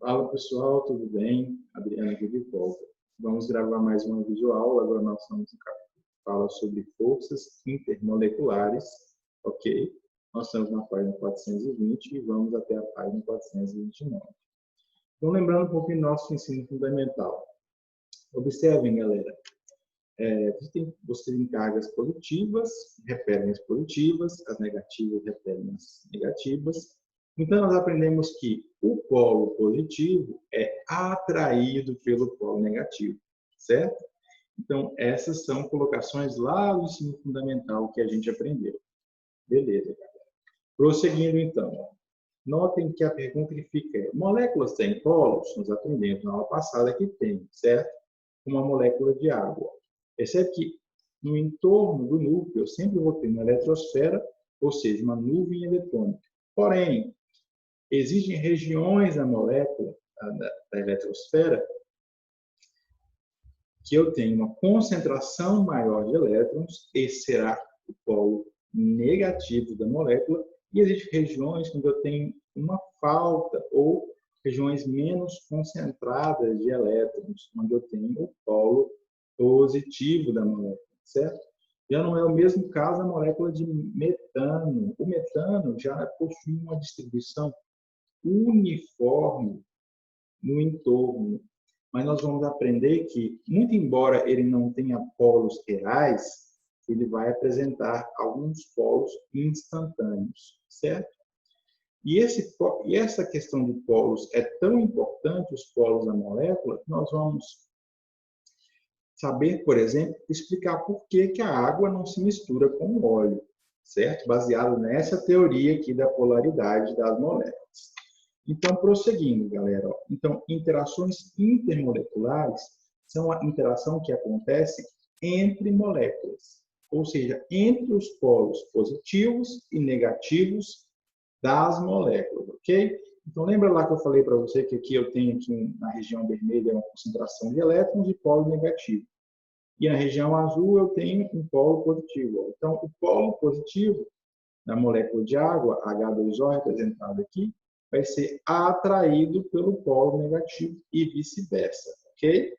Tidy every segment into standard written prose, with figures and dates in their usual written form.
Fala pessoal, tudo bem? Adriano aqui de volta. Vamos gravar mais uma videoaula. Agora nós estamos no capítulo que fala sobre forças intermoleculares, ok? Nós estamos na página 420 e vamos até a página 429. Então, lembrando um pouquinho do nosso ensino fundamental. Observem, galera, você tem cargas positivas, repelem as positivas, as negativas repelem as negativas. Então, nós aprendemos que o polo positivo é atraído pelo polo negativo, certo? Então, essas são colocações lá do ensino fundamental que a gente aprendeu. Beleza, galera. Prosseguindo, então. Notem que a pergunta que fica é: moléculas têm polos? Nós aprendemos na aula passada que tem, certo? Uma molécula de água. Percebe que no entorno do núcleo eu sempre vou ter uma eletrosfera, ou seja, uma nuvem eletrônica. Porém, existem regiões da molécula, da eletrosfera, que eu tenho uma concentração maior de elétrons, esse será o polo negativo da molécula, e existem regiões onde eu tenho uma falta, ou regiões menos concentradas de elétrons, onde eu tenho o polo positivo da molécula, certo? Já não é o mesmo caso da molécula de metano. O metano já possui uma distribuição uniforme no entorno, mas nós vamos aprender que, muito embora ele não tenha polos reais, ele vai apresentar alguns polos instantâneos, certo? E essa questão de polos é tão importante, os polos da molécula, que nós vamos saber, por exemplo, explicar por que a água não se mistura com o óleo, certo? Baseado nessa teoria aqui da polaridade das moléculas. Então, prosseguindo, galera. Então, interações intermoleculares são a interação que acontece entre moléculas, ou seja, entre os polos positivos e negativos das moléculas, ok? Então, lembra lá que eu falei para você que aqui eu tenho aqui na região vermelha uma concentração de elétrons e polo negativo. E na região azul eu tenho um polo positivo. Então, o polo positivo da molécula de água, H2O representado aqui, vai ser atraído pelo polo negativo e vice-versa, ok?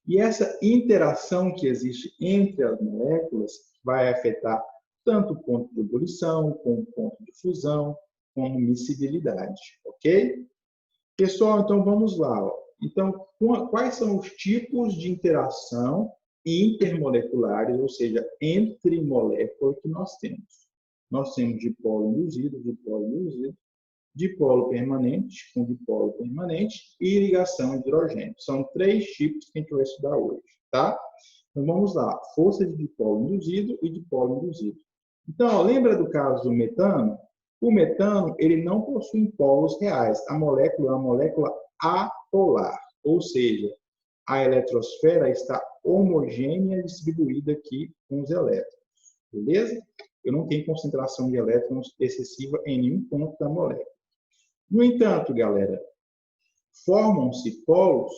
E essa interação que existe entre as moléculas vai afetar tanto o ponto de ebulição, como o ponto de fusão, como miscibilidade, ok? Pessoal, então vamos lá. Ó. Então, quais são os tipos de interação intermoleculares, ou seja, entre moléculas que nós temos? Nós temos dipolo induzido, dipolo permanente, com dipolo permanente e ligação de hidrogênio. São 3 tipos que a gente vai estudar hoje, tá? Então vamos lá, força de dipolo induzido e dipolo induzido. Então, ó, lembra do caso do metano? O metano, ele não possui polos reais. A molécula é uma molécula apolar, ou seja, a eletrosfera está homogênea distribuída aqui com os elétrons, beleza? Eu não tenho concentração de elétrons excessiva em nenhum ponto da molécula. No entanto, galera, formam-se polos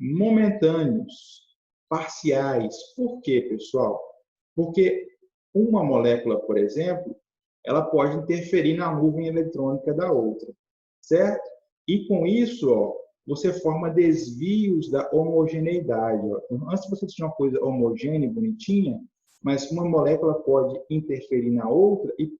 momentâneos, parciais. Por quê, pessoal? Porque uma molécula, por exemplo, ela pode interferir na nuvem eletrônica da outra, certo? E com isso, ó, você forma desvios da homogeneidade. Ó. Antes você tinha uma coisa homogênea, bonitinha, mas uma molécula pode interferir na outra e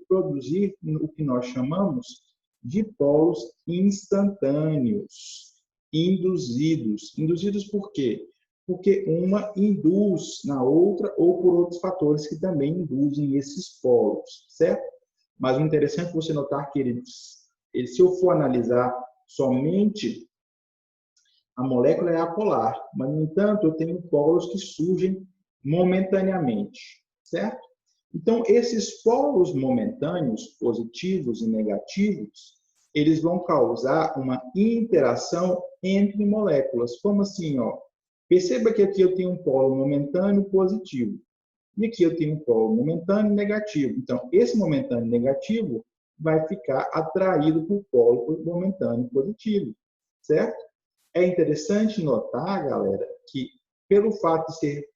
produzir o que nós chamamos de polos instantâneos, induzidos. Induzidos por quê? Porque uma induz na outra ou por outros fatores que também induzem esses polos, certo? Mas o interessante é você notar que se eu for analisar somente a molécula é apolar, mas, no entanto, eu tenho polos que surgem momentaneamente, certo? Então, esses polos momentâneos, positivos e negativos, eles vão causar uma interação entre moléculas. Como assim, ó? Perceba que aqui eu tenho um polo momentâneo positivo. E aqui eu tenho um polo momentâneo negativo. Então, esse momentâneo negativo vai ficar atraído por polo momentâneo positivo, certo? É interessante notar, galera, que pelo fato de ser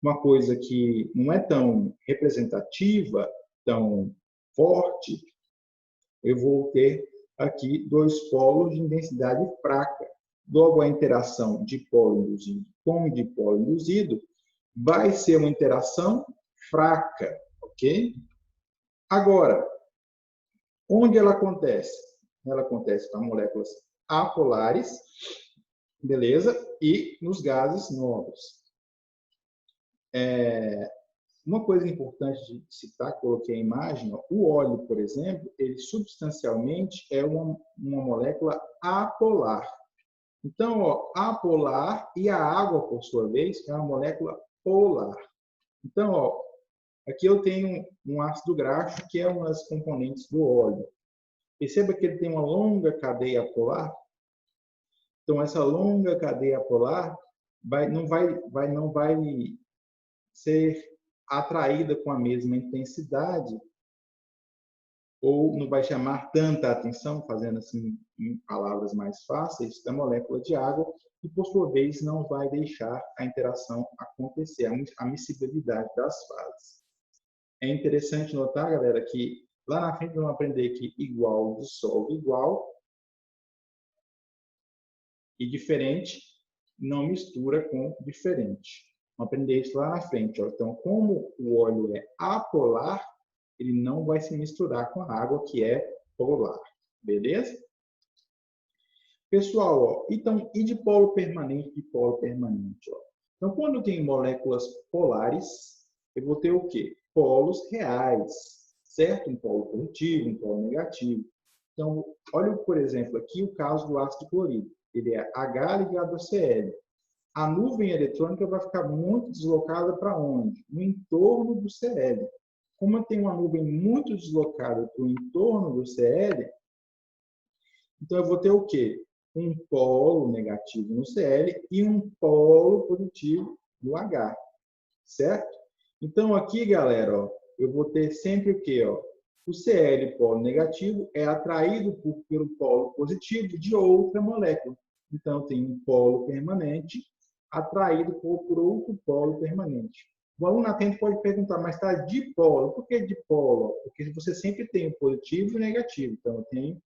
uma coisa que não é tão representativa, tão forte, eu vou ter aqui dois polos de intensidade fraca. Logo, a interação dipolo induzido com dipolo induzido vai ser uma interação fraca, ok? Agora, onde ela acontece? Ela acontece para moléculas apolares, beleza? E nos gases nobres. Uma coisa importante de citar, coloquei a imagem, ó, o óleo, por exemplo, ele substancialmente é uma molécula apolar. Então, ó, apolar e a água, por sua vez, é uma molécula polar. Então, ó, aqui eu tenho um ácido graxo, que é uma das componentes do óleo. Perceba que ele tem uma longa cadeia polar. Então, essa longa cadeia polar não vai ser atraída com a mesma intensidade ou não vai chamar tanta atenção, fazendo assim em palavras mais fáceis, da molécula de água e, por sua vez, não vai deixar a interação acontecer, a miscibilidade das fases. É interessante notar, galera, que lá na frente vamos aprender que igual dissolve igual e diferente não mistura com diferente. Vamos aprender isso lá na frente. Ó. Então, como o óleo é apolar, ele não vai se misturar com a água, que é polar. Beleza? Pessoal, ó, então, e de polo permanente e dipolo permanente? Ó? Então, quando eu tenho moléculas polares, eu vou ter o quê? Polos reais, certo? Um polo positivo, um polo negativo. Então, olha, por exemplo, aqui o caso do ácido clorídrico. Ele é H ligado a Cl. A nuvem eletrônica vai ficar muito deslocada para onde? No entorno do Cl. Como eu tenho uma nuvem muito deslocada para o entorno do Cl, então eu vou ter o quê? Um polo negativo no Cl e um polo positivo no H, certo? Então aqui, galera, ó, eu vou ter sempre o quê? Ó? O Cl, polo negativo, é atraído pelo polo positivo de outra molécula. Então, eu tenho um polo permanente atraído por outro polo permanente. O aluno atento pode perguntar, mas está dipolo. Por que dipolo? Porque você sempre tem o positivo e o negativo. Então, eu tenho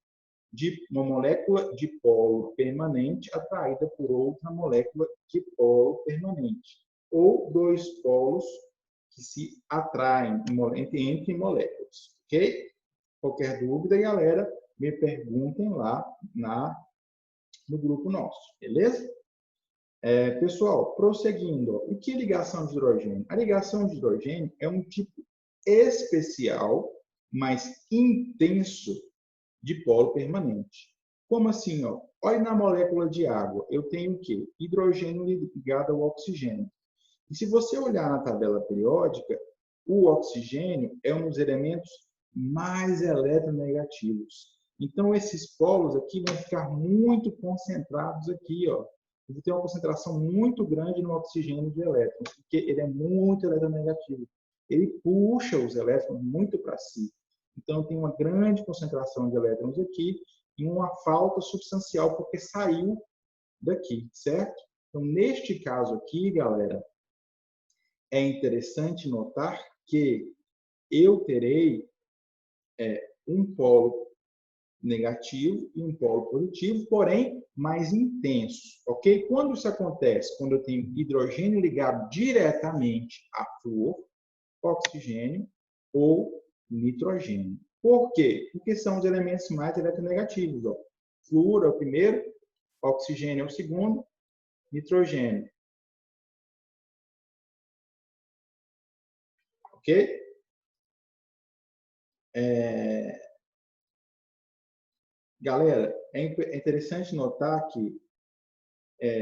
uma molécula de polo permanente atraída por outra molécula de polo permanente. Ou dois polos que se atraem entre moléculas. Ok? Qualquer dúvida, galera, me perguntem lá no grupo nosso. Beleza? Pessoal, prosseguindo, o que é ligação de hidrogênio? A ligação de hidrogênio é um tipo especial, mas intenso, de polo permanente. Como assim? Ó? Olha na molécula de água, eu tenho o quê? Hidrogênio ligado ao oxigênio. E se você olhar na tabela periódica, o oxigênio é um dos elementos mais eletronegativos. Então, esses polos aqui vão ficar muito concentrados aqui, ó. Ele tem uma concentração muito grande no oxigênio de elétrons, porque ele é muito eletronegativo. Ele puxa os elétrons muito para si. Então, tem uma grande concentração de elétrons aqui e uma falta substancial porque saiu daqui, certo? Então, neste caso aqui, galera, é interessante notar que eu terei um polo negativo e um polo positivo, porém mais intenso, ok? Quando isso acontece? Quando eu tenho hidrogênio ligado diretamente a flúor, oxigênio ou nitrogênio. Por quê? Porque são os elementos mais eletronegativos. Ó. Flúor é o primeiro, oxigênio é o segundo, nitrogênio. Ok? Galera, é interessante notar que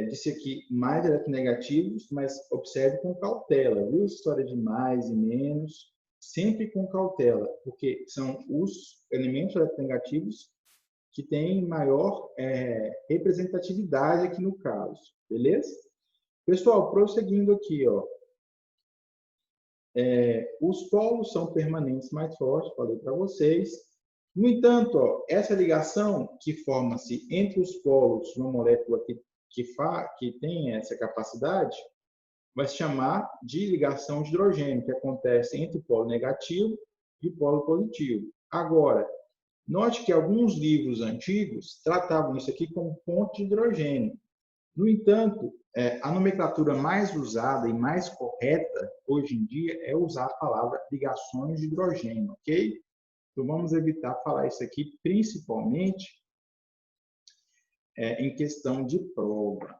disse aqui mais eletronegativos, mas observe com cautela, viu? História de mais e menos, sempre com cautela, porque são os elementos eletronegativos que têm maior representatividade aqui no caso, beleza? Pessoal, prosseguindo aqui, ó, os polos são permanentes mais fortes, falei para vocês. No entanto, ó, essa ligação que forma-se entre os polos de uma molécula que tem essa capacidade vai se chamar de ligação de hidrogênio, que acontece entre o polo negativo e o polo positivo. Agora, Note que alguns livros antigos tratavam isso aqui como ponto de hidrogênio. No entanto, a nomenclatura mais usada e mais correta hoje em dia é usar a palavra ligações de hidrogênio, ok? Então vamos evitar falar isso aqui, principalmente em questão de prova.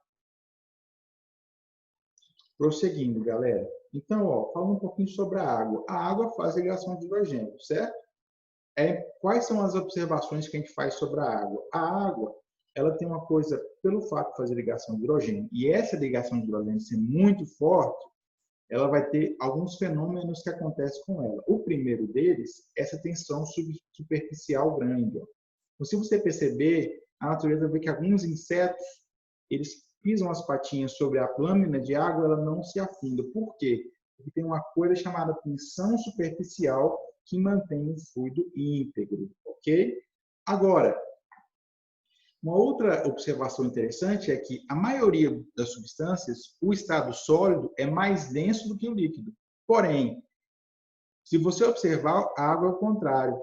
Prosseguindo, galera. Então, falando um pouquinho sobre a água. A água faz ligação de hidrogênio, certo? Quais são as observações que a gente faz sobre a água? A água, ela tem uma coisa, pelo fato de fazer ligação de hidrogênio, e essa ligação de hidrogênio ser muito forte, ela vai ter alguns fenômenos que acontecem com ela. O primeiro deles é essa tensão superficial grande. Então, se você perceber, a natureza vê que alguns insetos, eles pisam as patinhas sobre a lâmina de água, ela não se afunda. Por quê? Porque tem uma coisa chamada tensão superficial que mantém o fluido íntegro, ok? Agora, uma outra observação interessante é que a maioria das substâncias, o estado sólido é mais denso do que o líquido. Porém, se você observar, a água é o contrário.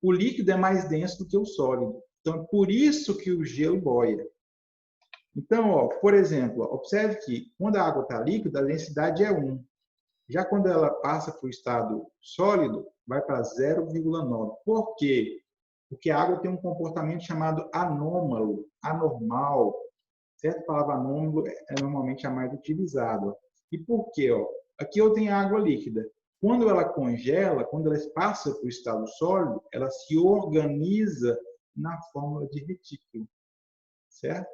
O líquido é mais denso do que o sólido. Então, é por isso que o gelo boia. Então, por exemplo, observe que quando a água está líquida, a densidade é 1. Já quando ela passa para o estado sólido, vai para 0,9. Por quê? Porque a água tem um comportamento chamado anômalo, anormal. Certo? A palavra anômalo é normalmente a mais utilizada. E por quê? Aqui eu tenho água líquida. Quando ela congela, quando ela passa para o estado sólido, ela se organiza na fórmula de retículo. Certo?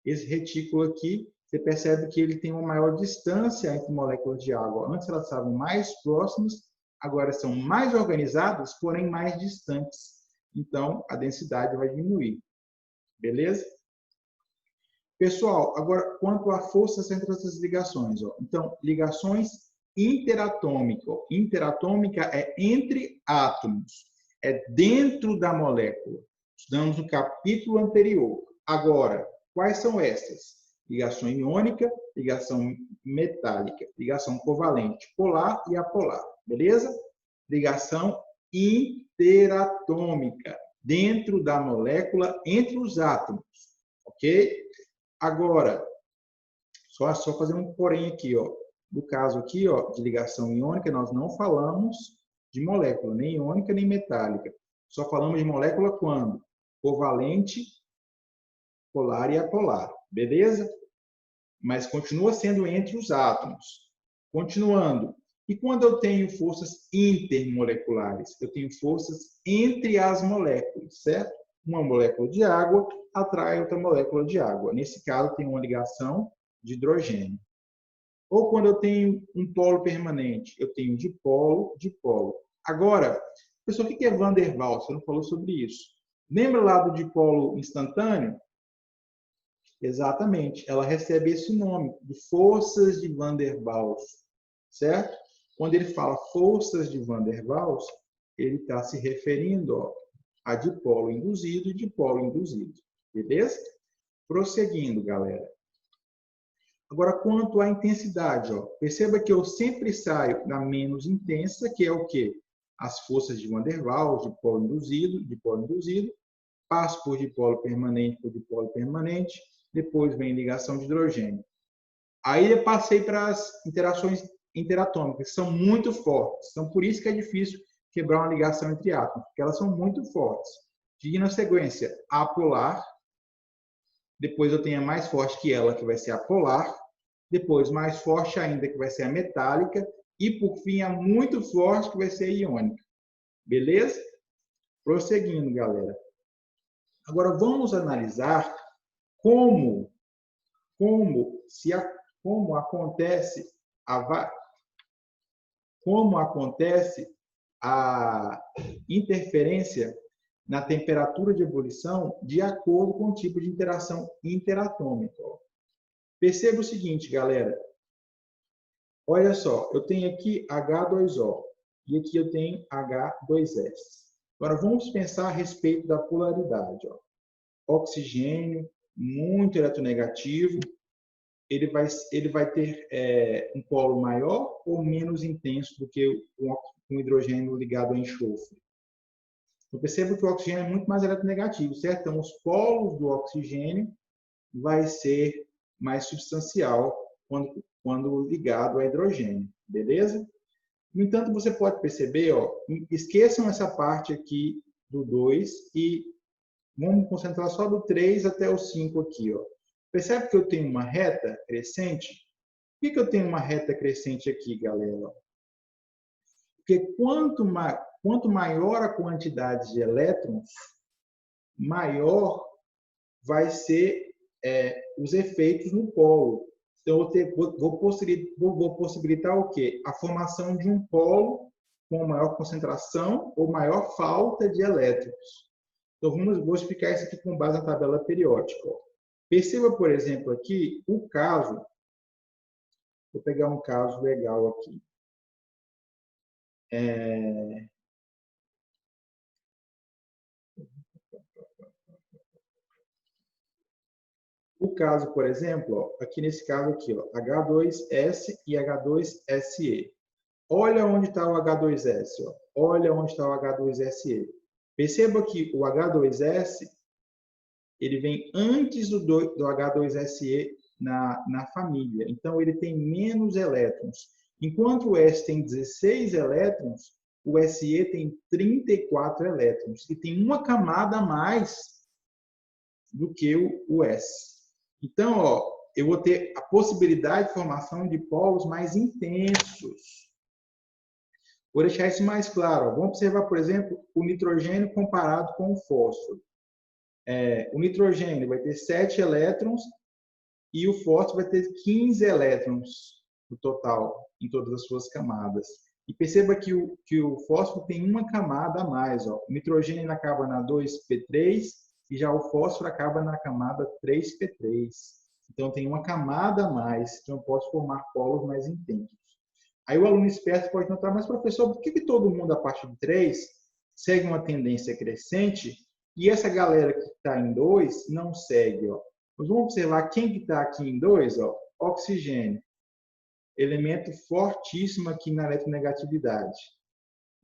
Esse retículo aqui, você percebe que ele tem uma maior distância entre moléculas de água. Antes elas estavam mais próximas, agora são mais organizadas, porém mais distantes. Então, a densidade vai diminuir. Beleza? Pessoal, agora, quanto à força entre essas ligações. Então, ligações interatômicas. Interatômica é entre átomos. É dentro da molécula. Estudamos no capítulo anterior. Agora, quais são essas? Ligação iônica, ligação metálica, ligação covalente, polar e apolar. Beleza? Ligação interatômica, dentro da molécula, entre os átomos. Ok? Agora, só fazer um porém aqui. No caso aqui, de ligação iônica, nós não falamos de molécula, nem iônica, nem metálica. Só falamos de molécula quando? Covalente, polar e apolar. Beleza? Mas continua sendo entre os átomos. Continuando. E quando eu tenho forças intermoleculares? Eu tenho forças entre as moléculas, certo? Uma molécula de água atrai outra molécula de água. Nesse caso, tem uma ligação de hidrogênio. Ou quando eu tenho um polo permanente, eu tenho dipolo, dipolo. Agora, pessoal, o que é Van der Waals? Você não falou sobre isso. Lembra lá do dipolo instantâneo? Exatamente. Ela recebe esse nome, de forças de Van der Waals, certo? Quando ele fala forças de Van der Waals, ele está se referindo a dipolo induzido e dipolo induzido. Beleza? Prosseguindo, galera. Agora, quanto à intensidade, perceba que eu sempre saio da menos intensa, que é o quê? As forças de Van der Waals, dipolo induzido, passo por dipolo permanente, depois vem ligação de hidrogênio. Aí eu passei para as interações interatômicas, que são muito fortes. Então, por isso que é difícil quebrar uma ligação entre átomos, porque elas são muito fortes. Seguindo a sequência apolar, depois eu tenho a mais forte que ela, que vai ser a polar, depois mais forte ainda, que vai ser a metálica, e por fim a muito forte, que vai ser a iônica. Beleza? Prosseguindo, galera. Agora vamos analisar como acontece a interferência na temperatura de ebulição de acordo com o tipo de interação interatômica. Perceba o seguinte, galera. Olha só, eu tenho aqui H2O e aqui eu tenho H2S. Agora vamos pensar a respeito da polaridade. Oxigênio, muito eletronegativo, ele vai ter um polo maior ou menos intenso do que um hidrogênio ligado a enxofre? Eu percebo que o oxigênio é muito mais eletronegativo, certo? Então, os polos do oxigênio vai ser mais substancial quando ligado a hidrogênio, beleza? No entanto, você pode perceber, ó, esqueçam essa parte aqui do 2 e vamos concentrar só do 3 até o 5 aqui. Ó. Percebe que eu tenho uma reta crescente? Por que eu tenho uma reta crescente aqui, galera? Porque quanto maior a quantidade de elétrons, maior vai ser os efeitos no polo. Então, vou possibilitar o quê? A formação de um polo com maior concentração ou maior falta de elétrons. Então, vou explicar isso aqui com base na tabela periódica. Ó. Perceba, por exemplo, aqui o caso. Vou pegar um caso legal aqui. O caso, por exemplo, ó, aqui nesse caso aqui, ó, H2S e H2SE. Olha onde está o H2S. Ó. Olha onde está o H2SE. Perceba que o H2S ele vem antes do H2SE na família. Então, ele tem menos elétrons. Enquanto o S tem 16 elétrons, o SE tem 34 elétrons. E tem uma camada a mais do que o S. Então, ó, eu vou ter a possibilidade de formação de polos mais intensos. Vou deixar isso mais claro. Ó. Vamos observar, por exemplo, o nitrogênio comparado com o fósforo. O nitrogênio vai ter 7 elétrons e o fósforo vai ter 15 elétrons no total, em todas as suas camadas. E perceba que o fósforo tem uma camada a mais. Ó. O nitrogênio acaba na 2p3 e já o fósforo acaba na camada 3p3. Então, tem uma camada a mais, então eu posso formar polos mais intensos. Aí o aluno esperto pode notar, mas professor, por que todo mundo a partir de 3 segue uma tendência crescente e essa galera que está em 2 não segue? Ó. Nós vamos observar quem que está aqui em 2, ó, oxigênio. Elemento fortíssimo aqui na eletronegatividade.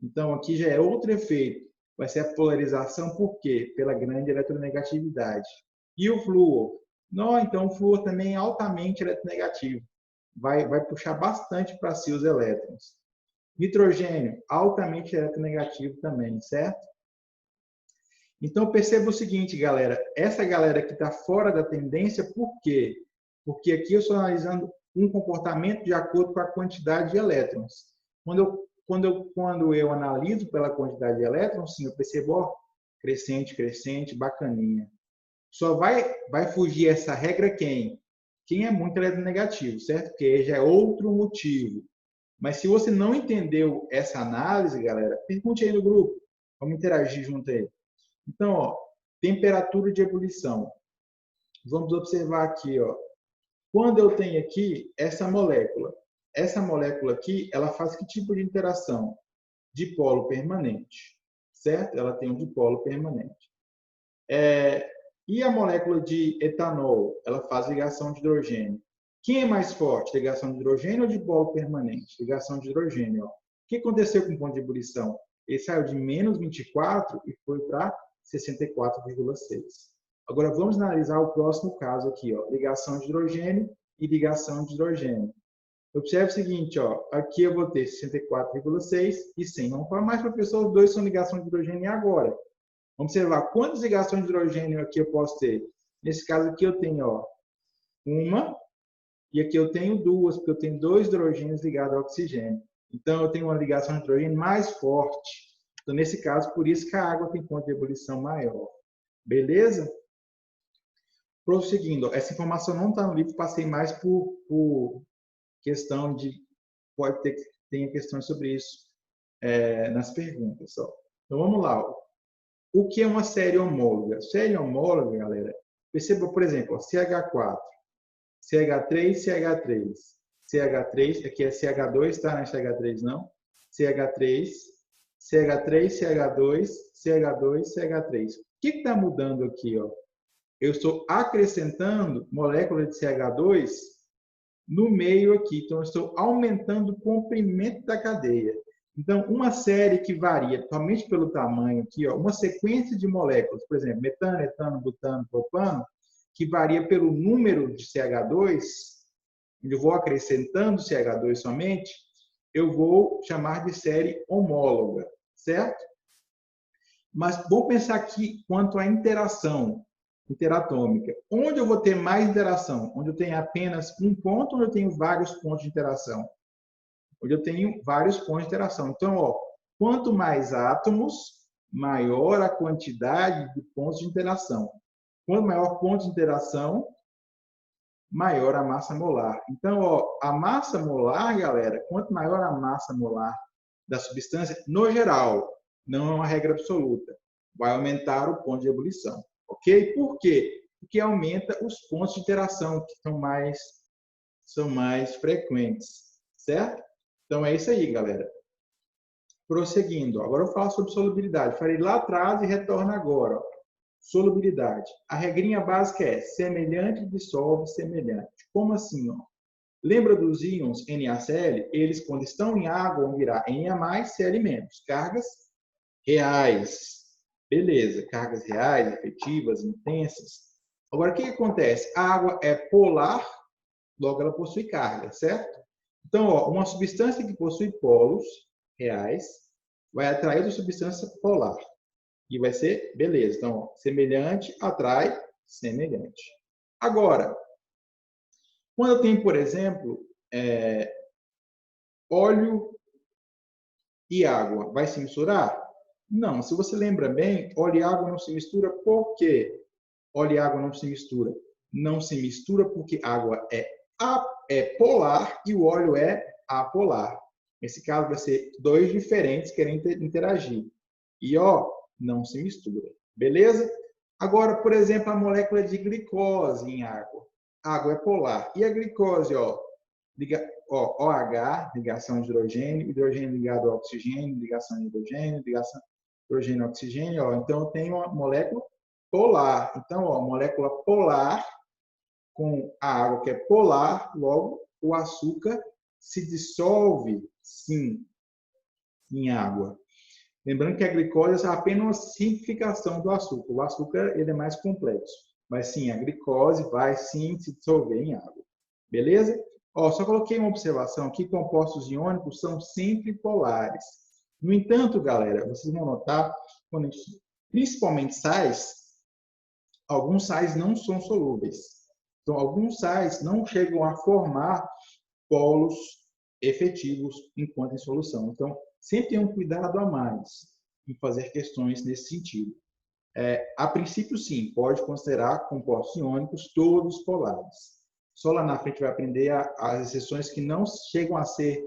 Então, aqui já é outro efeito. Vai ser a polarização, por quê? Pela grande eletronegatividade. E o flúor? Não, então o flúor também é altamente eletronegativo. Vai puxar bastante para si os elétrons. Nitrogênio, altamente eletronegativo também, certo? Então, perceba o seguinte, galera. Essa galera que está fora da tendência, por quê? Porque aqui eu estou analisando um comportamento de acordo com a quantidade de elétrons. Quando eu analiso pela quantidade de elétrons, sim, eu percebo, ó, crescente, crescente, bacaninha. Só vai fugir essa regra quem? Quem é muito eletronegativo, certo? Porque já é outro motivo. Mas se você não entendeu essa análise, galera, pergunte aí no grupo. Vamos interagir junto aí. Então, ó, temperatura de ebulição. Vamos observar aqui, ó. Quando eu tenho aqui essa molécula aqui, ela faz que tipo de interação? Dipolo permanente, certo? Ela tem um dipolo permanente. E a molécula de etanol, ela faz ligação de hidrogênio. Quem é mais forte, ligação de hidrogênio ou dipolo permanente? Ligação de hidrogênio. Ó. O que aconteceu com o ponto de ebulição? Ele saiu de menos 24 e foi para 64,6. Agora, vamos analisar o próximo caso aqui, ó, ligação de hidrogênio e ligação de hidrogênio. Observe o seguinte, ó, aqui eu vou ter 64,6 e 100. Vamos falar mais, professor, os dois são ligação de hidrogênio e agora? Vamos observar quantas ligações de hidrogênio aqui eu posso ter. Nesse caso aqui eu tenho, ó, uma, e aqui eu tenho duas, porque eu tenho 2 hidrogênios ligados ao oxigênio. Então, eu tenho uma ligação de hidrogênio mais forte. Então, nesse caso, por isso que a água tem ponto de ebulição maior. Beleza? Prosseguindo, essa informação não está no livro, passei mais por questão de... Pode ter que tenha questões sobre isso nas perguntas. Ó. Então, vamos lá. Ó. O que é uma série homóloga? Série homóloga, galera, perceba, por exemplo, ó, CH4, CH3, CH3, CH3, aqui é CH2, tá? Não é CH3 não. CH3, CH3, CH2, CH2, CH3. O que está mudando aqui? Ó? Eu estou acrescentando molécula de CH2 no meio aqui. Então, eu estou aumentando o comprimento da cadeia. Então, uma série que varia somente pelo tamanho aqui, ó, uma sequência de moléculas, por exemplo, metano, etano, butano, propano, que varia pelo número de CH2, onde eu vou acrescentando CH2 somente, eu vou chamar de série homóloga, certo? Mas vamos pensar aqui quanto à interação interatômica. Onde eu vou ter mais interação? Onde eu tenho apenas um ponto ou eu tenho vários pontos de interação? Onde eu tenho vários pontos de interação. Então, ó, quanto mais átomos, maior a quantidade de pontos de interação. Quanto maior o ponto de interação, maior a massa molar. Então, ó, a massa molar, galera, quanto maior a massa molar da substância, no geral, não é uma regra absoluta, vai aumentar o ponto de ebulição. Ok? Por quê? Porque aumenta os pontos de interação, que são mais frequentes. Certo? Então, é isso aí, galera. Prosseguindo. Agora eu falo sobre solubilidade. Falei lá atrás e retorno agora. Ó. Solubilidade. A regrinha básica é semelhante dissolve semelhante. Como assim? Ó? Lembra dos íons NaCl? Eles, quando estão em água, vão virar Na+, Cl-. Cargas reais. Beleza. Cargas reais, efetivas, intensas. Agora, o que acontece? A água é polar, logo ela possui carga, certo? Então, ó, uma substância que possui polos reais vai atrair outra substância polar. E vai ser, beleza. Então, ó, semelhante atrai semelhante. Agora, quando eu tenho, por exemplo, óleo e água, vai se misturar? Não. Se você lembra bem, óleo e água não se mistura. Por quê? Óleo e água não se mistura. Não se mistura porque água é polar e o óleo é apolar. Nesse caso, vai ser dois diferentes querendo interagir. E, ó, não se mistura. Beleza? Agora, por exemplo, a molécula de glicose em água. A água é polar. E a glicose, ó, OH, ligação de hidrogênio, hidrogênio ligado ao oxigênio, ligação de hidrogênio, ligação de hidrogênio ao oxigênio. Ó. Então, eu tenho uma molécula polar. Então, ó, molécula polar com a água que é polar, logo o açúcar se dissolve, sim, em água. Lembrando que a glicose é apenas uma simplificação do açúcar. O açúcar ele é mais complexo. Mas sim, a glicose vai sim se dissolver em água. Beleza? Ó, só coloquei uma observação aqui, compostos iônicos são sempre polares. No entanto, galera, vocês vão notar, principalmente sais, alguns sais não são solúveis. Então, alguns sais não chegam a formar polos efetivos enquanto em solução. Então, sempre tenham um cuidado a mais em fazer questões nesse sentido. A princípio, sim, pode considerar compostos iônicos todos polares. Só lá na frente vai aprender as exceções que não chegam a ser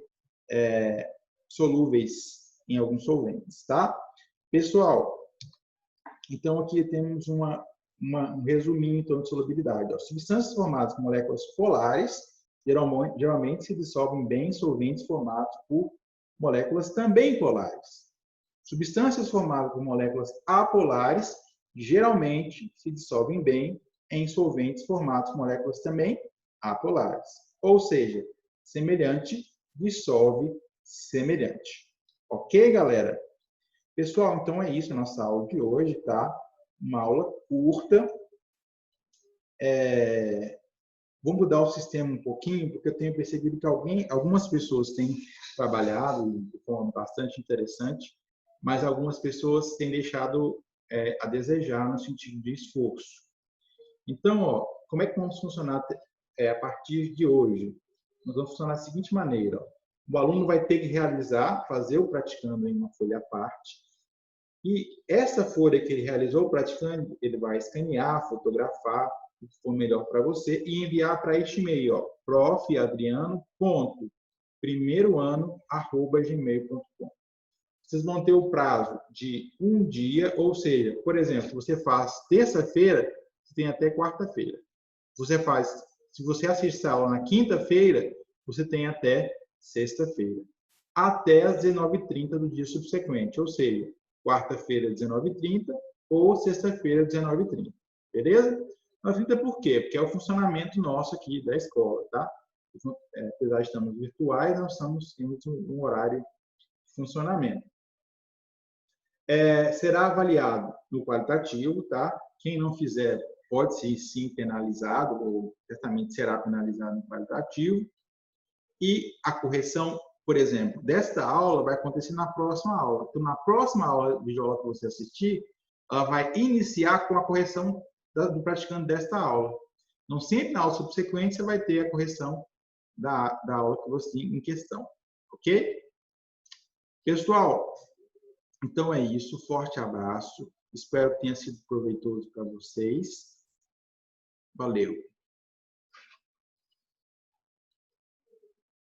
solúveis em alguns solventes, tá? Pessoal, então aqui temos um resuminho então, de solubilidade. Ó, substâncias formadas por moléculas polares geralmente se dissolvem bem em solventes formados por moléculas também polares. Substâncias formadas por moléculas apolares geralmente se dissolvem bem em solventes formados por moléculas também apolares. Ou seja, semelhante dissolve semelhante. Ok, galera? Pessoal, então é isso a nossa aula de hoje, tá? Uma aula curta. Vou mudar o sistema um pouquinho, porque eu tenho percebido que algumas pessoas têm trabalhado de forma bastante interessante, mas algumas pessoas têm deixado a desejar no sentido de esforço. Então, ó, como é que vamos funcionar a partir de hoje? Nós vamos funcionar da seguinte maneira. Ó. O aluno vai ter que fazer o praticando em uma folha à parte, e essa folha que ele realizou, o praticando, ele vai escanear, fotografar, o que for melhor para você, e enviar para este e-mail, profadriano.primeroano@gmail.com. Vocês vão ter o prazo de um dia, ou seja, por exemplo, você faz terça-feira, você tem até quarta-feira. Se você assistir a aula na quinta-feira, você tem até sexta-feira. Até às 19h30 do dia subsequente, ou seja, quarta-feira, 19h30 ou sexta-feira, 19h30. Beleza? 19h30 por quê? Porque é o funcionamento nosso aqui da escola, tá? Apesar de estarmos virtuais, nós temos um horário funcionamento. Será avaliado no qualitativo, tá? Quem não fizer pode ser sim penalizado, ou certamente será penalizado no qualitativo. E a correção, por exemplo, desta aula vai acontecer na próxima aula. Então, na próxima aula de aula que você assistir, ela vai iniciar com a correção do praticante desta aula. Então, sempre na aula subsequente, você vai ter a correção da aula que você tem em questão. Ok? Pessoal, então é isso. Forte abraço. Espero que tenha sido proveitoso para vocês. Valeu!